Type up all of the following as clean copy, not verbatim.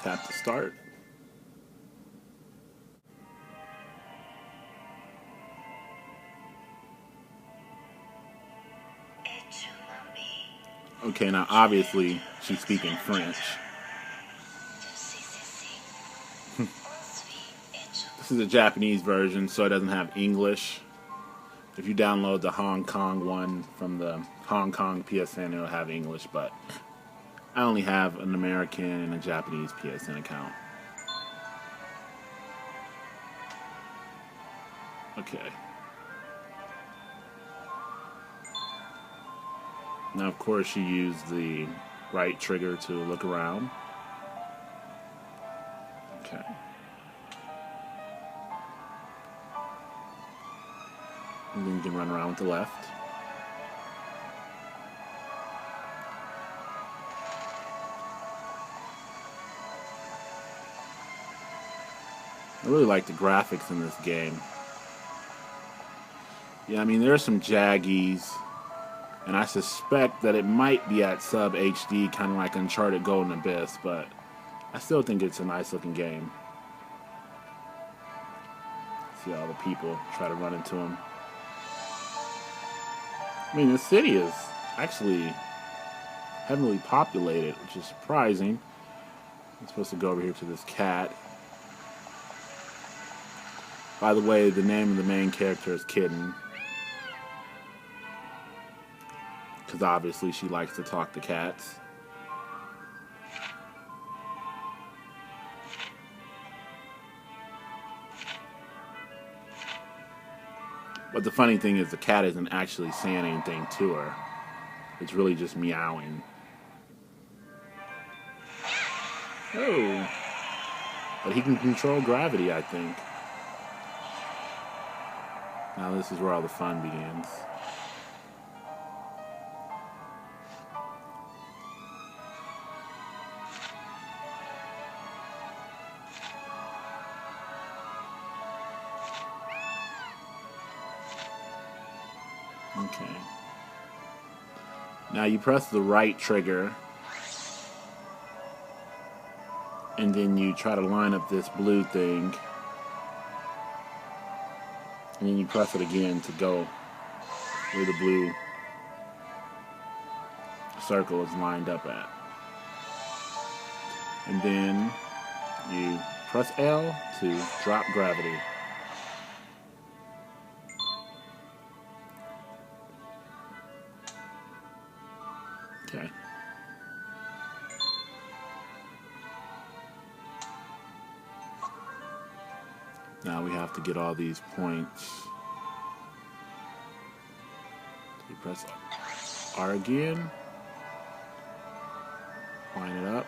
Tap to start. Okay, now obviously she's speaking French. This is a Japanese version, so it doesn't have English. If you download the Hong Kong one from the Hong Kong PSN, it'll have English, but I only have an American and a Japanese PSN account. Okay. Now, of course, you use the right trigger to look around. Okay. And then you can run around with the left. I really like the graphics in this game. Yeah, I mean, there are some jaggies, and I suspect that it might be at sub HD, kind of like Uncharted Golden Abyss, but I still think it's a nice looking game. See all the people try to run into him. I mean, this city is actually heavily populated, which is surprising. I'm supposed to go over here to this cat. By the way, the name of the main character is Kitten, because obviously she likes to talk to cats. But the funny thing is the cat isn't actually saying anything to her. It's really just meowing. Oh. But he can control gravity, I think. Now this is where all the fun begins. Okay. Now you press the right trigger, and then you try to line up this blue thing, and then you press it again to go where the blue circle is lined up at. And then you press L to drop gravity. Okay. Now we have to get all these points. You press R again. Line it up.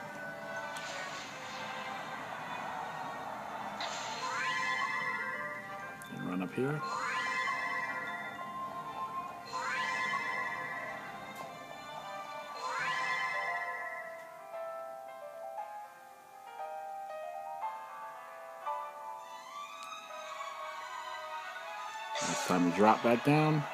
And run up here. It's time to drop back down.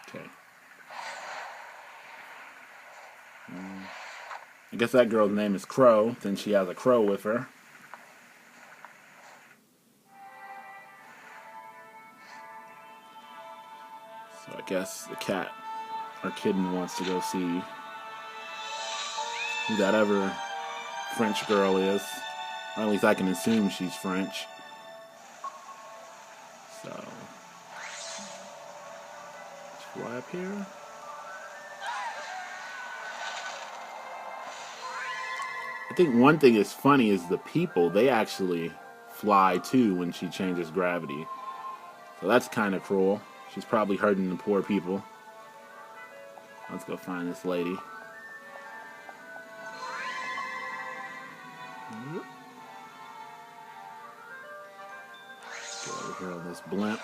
Okay. I guess that girl's name is Crow, since she has a crow with her. So I guess the cat or kitten wants to go see who that other French girl is. Or at least I can assume she's French. So, let's fly up here. I think one thing that's funny is the people, they actually fly too when she changes gravity. So that's kind of cruel. She's probably hurting the poor people. Let's go find this lady. Go over here on this blimp.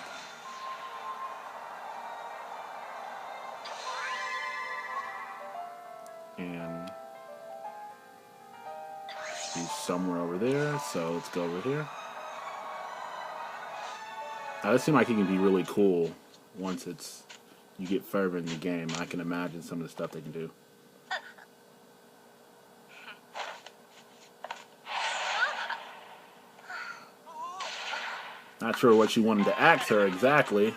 And she's somewhere over there, so let's go over here. Now, this seems like it can be really cool once it's you get further in the game. I can imagine some of the stuff they can do. Not sure what you wanted to ask her exactly.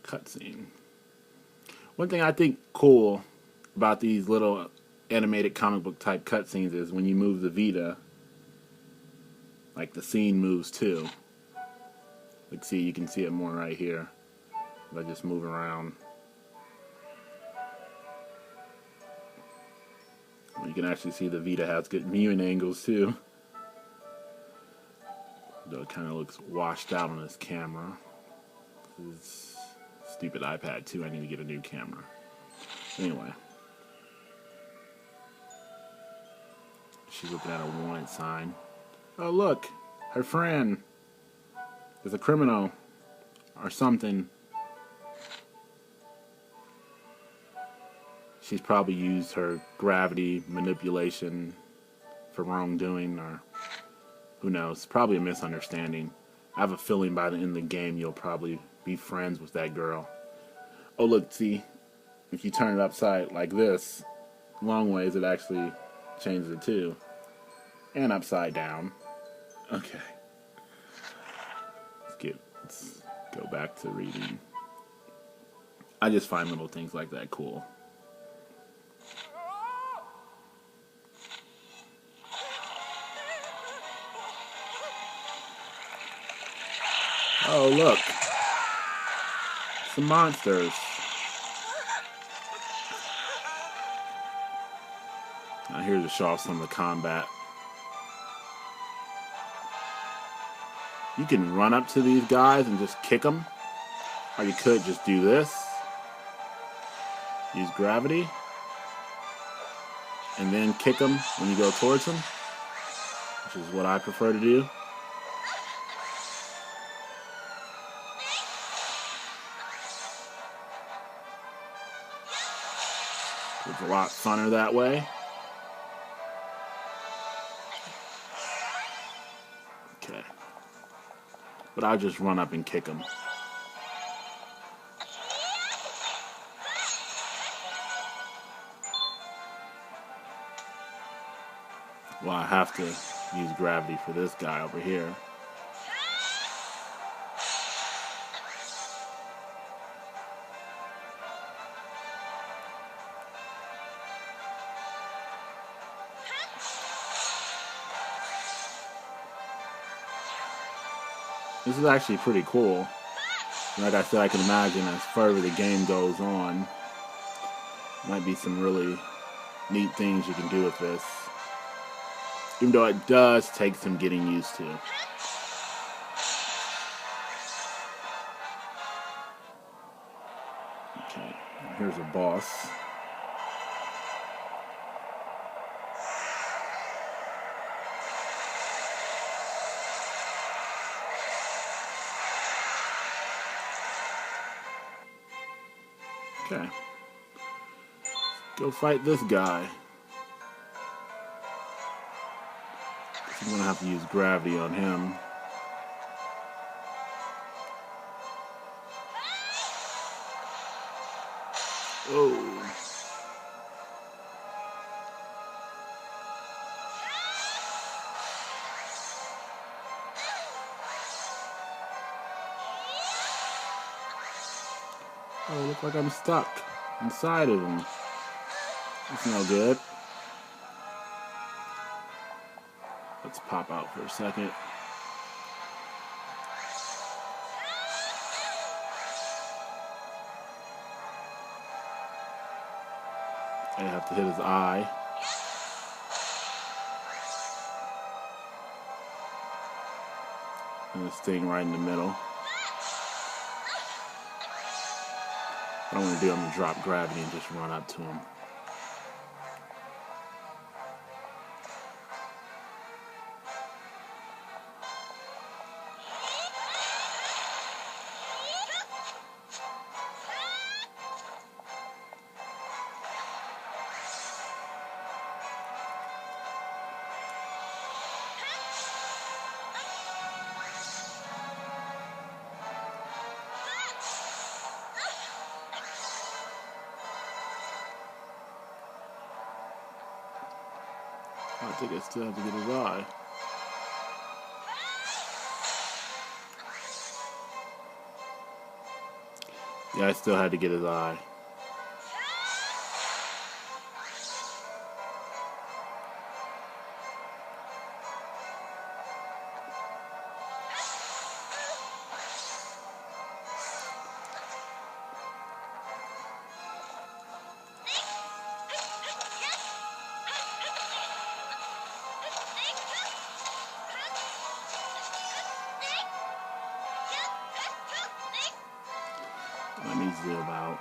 Cutscene. One thing I think cool about these little animated comic book type cutscenes is when you move the Vita, like the scene moves too. Like, see, you can see it more right here by just moving around. You can actually see the Vita has good viewing angles too. Though it kind of looks washed out on this camera. This stupid iPad too. I need to get a new camera. Anyway. She's looking at a wanted sign. Oh, look. Her friend. There's a criminal. Or something. She's probably used her gravity manipulation for wrongdoing, or who knows. Probably a misunderstanding. I have a feeling by the end of the game you'll probably be friends with that girl. Oh, look, see, if you turn it upside like this, long ways, it actually changes it too. And upside down. Okay. Let's go back to reading. I just find little things like that cool. Oh, look. Some monsters. Now here's to show off some of the combat. You can run up to these guys and just kick them. Or you could just do this. Use gravity. And then kick them when you go towards them. Which is what I prefer to do. It's a lot funner that way. Okay. But I'll just run up and kick him. Well, I have to use gravity for this guy over here. This is actually pretty cool. Like I said, I can imagine as further the game goes on, might be some really neat things you can do with this. Even though it does take some getting used to. Okay, here's a boss. Okay. Go fight this guy. I'm gonna have to use gravity on him. Oh. Oh, look like I'm stuck inside of him. That's no good. Let's pop out for a second. I have to hit his eye. And this thing right in the middle. What I'm going to do, I'm going to drop gravity and just run up to him. I think I still have to get his eye. Yeah, I still had to get his eye. Let me zoom out.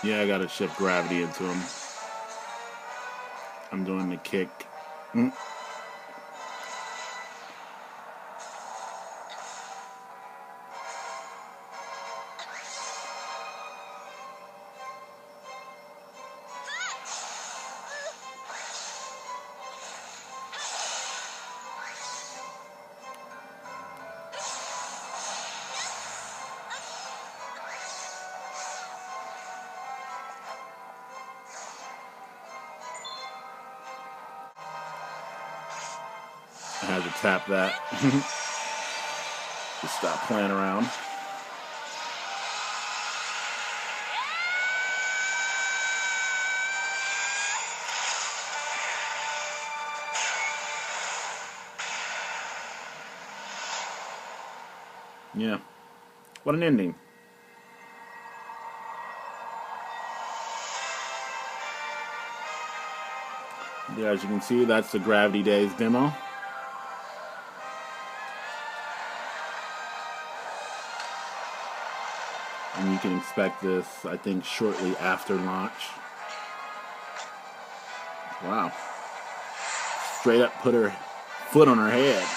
Yeah, I gotta shift gravity into him. I'm doing the kick. I had to tap that. Just stop playing around. Yeah. What an ending. Yeah, as you can see, that's the Gravity Daze demo. And you can expect this, I think, shortly after launch. Wow. Straight up put her foot on her head.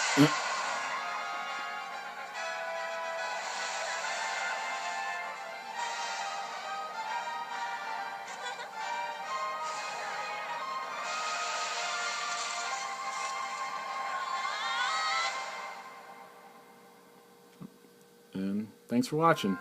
And thanks for watching.